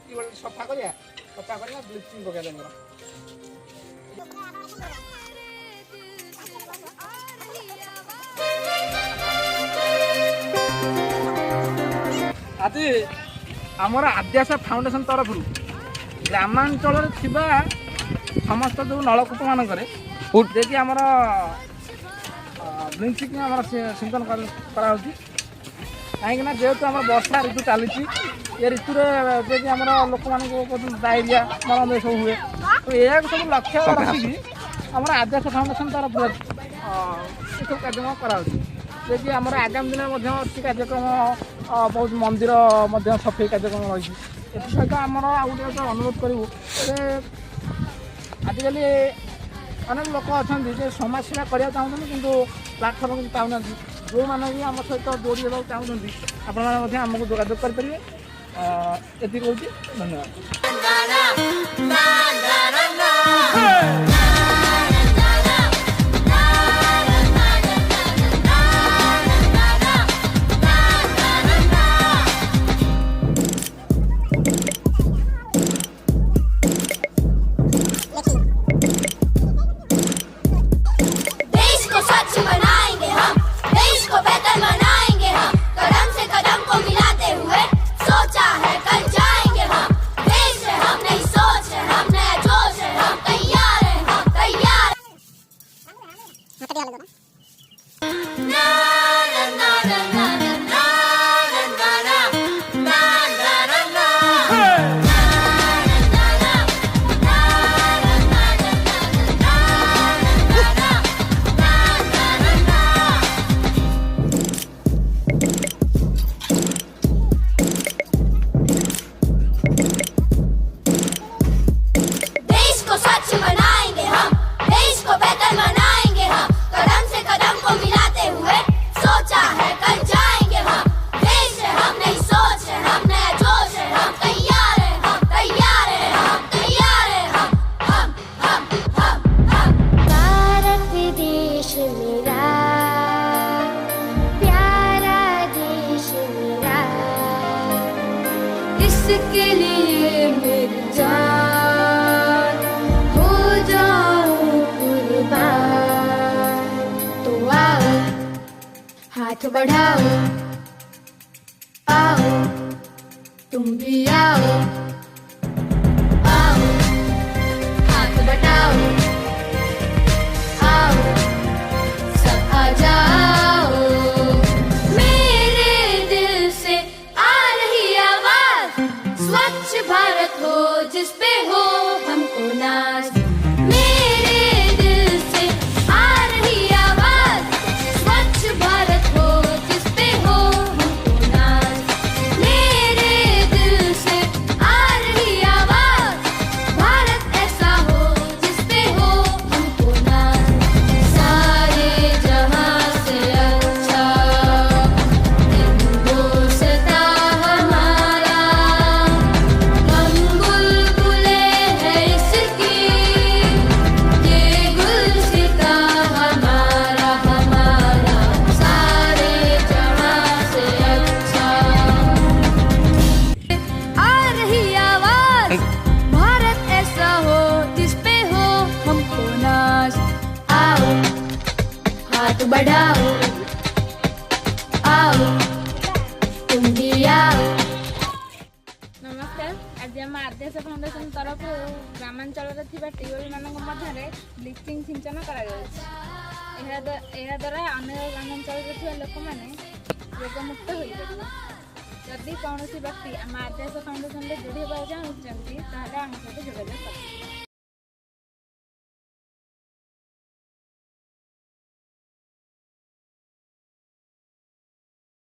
Tubewell ସଫା କରିବା bleaching ପକାଇବା ଆମର ଆଜି ଆମର ଆଦ୍ୟାଶା ଫାଉଣ୍ଡେସନ୍ ତରଫରୁ ଗ୍ରାମାଞ୍ଚଳରେ ଥିବା ସମସ୍ତ ଯେଉଁ ନଳକୂପ ମାନଙ୍କରେ ଯିଏକି ଆମର ବ୍ଲିଚିଂ ଆମର ସିଞ୍ଚନ କରାହେଉଛି କାହିଁକିନା ଯେହେତୁ ଆମର ବର୍ଷା ଋତୁ ଚାଲିଛି ଏ ଋତୁରେ ଯିଏକି ଆମର ଲୋକମାନଙ୍କୁ ଡାଇରିଆ ମଳମୂତ୍ର ସବୁ ହୁଏ ତ ଏହାକୁ ସବୁ ଲକ୍ଷ୍ୟ ରଖିକି ଆମର ଆଦ୍ୟାଶା ଫାଉଣ୍ଡେସନ୍ ତରଫରୁ ଏସବୁ କାର୍ଯ୍ୟକ୍ରମ କରାହେଉଛି ଯିଏକି ଆମର ଆଗାମୀ ଦିନରେ ମଧ୍ୟ ଅଛି କାର୍ଯ୍ୟକ୍ରମ ବହୁତ ମନ୍ଦିର ମଧ୍ୟ ସଫେଇ କାର୍ଯ୍ୟକ୍ରମ ରହିଛି ଏଥିସହିତ ଆମର ଆଉ ଗୋଟେ ଅନୁରୋଧ କରିବୁ ଯେ ଆଜିକାଲି ଅନେକ ଲୋକ ଅଛନ୍ତି ଯେ ସମାଜସେବା କରିବାକୁ ଚାହୁଁଛନ୍ତି କିନ୍ତୁ ପ୍ଲାଟଫର୍ମ କିଛି ପାଉନାହାନ୍ତି ଯେଉଁମାନେ ବି ଆମ ସହିତ ଯୋଡ଼ି ହେବାକୁ ଚାହୁଁଛନ୍ତି ଆପଣମାନେ ମଧ୍ୟ ଆମକୁ ଯୋଗାଯୋଗ କରିପାରିବେ ଏତିକି କହୁଛି ଧନ୍ୟବାଦ। इसके लिए मेरी जान हो जाऊं कुर्बान तो आओ हाथ बढ़ाओ आओ तुम भी आओ आओ हाथ बढ़ाओ आओ सब आ जाओ मेरे दिल से आ रही आवाज स्वच्छ भारत हो जिस पे हो हमको नाज मेरे दिल से आ रही आवाज स्वच्छ भारत हो जिस पे हो हमको नाज मेरे दिल से आ रही आवाज भारत ऐसा हो जिस पे हो हमको नाज सारे जहां से अच्छा हिंदुस्ता हमारा हम बुलबुले हैं इसकी ये गुलसिता हमारा हमारा सारे जहां से अच्छा आ रही आवाज भारत ऐसा हो जिस पे हो हमको नाज आओ हाथ बढ़ाओ आओ तुम भी आओ। नमस्कार आज आम आद्याशा फाउंडेशन तरफ ग्रामांचल ट्यूबवेल मान मध्य ब्लीचिंग सिंचन द्वारा अनेक ग्रामांचल लोक मैंने रोगमुक्त हो जदि कौन व्यक्ति आम आद्याशा फाउंडेशन जोड़ी चाहते आम सहित जोगाजोग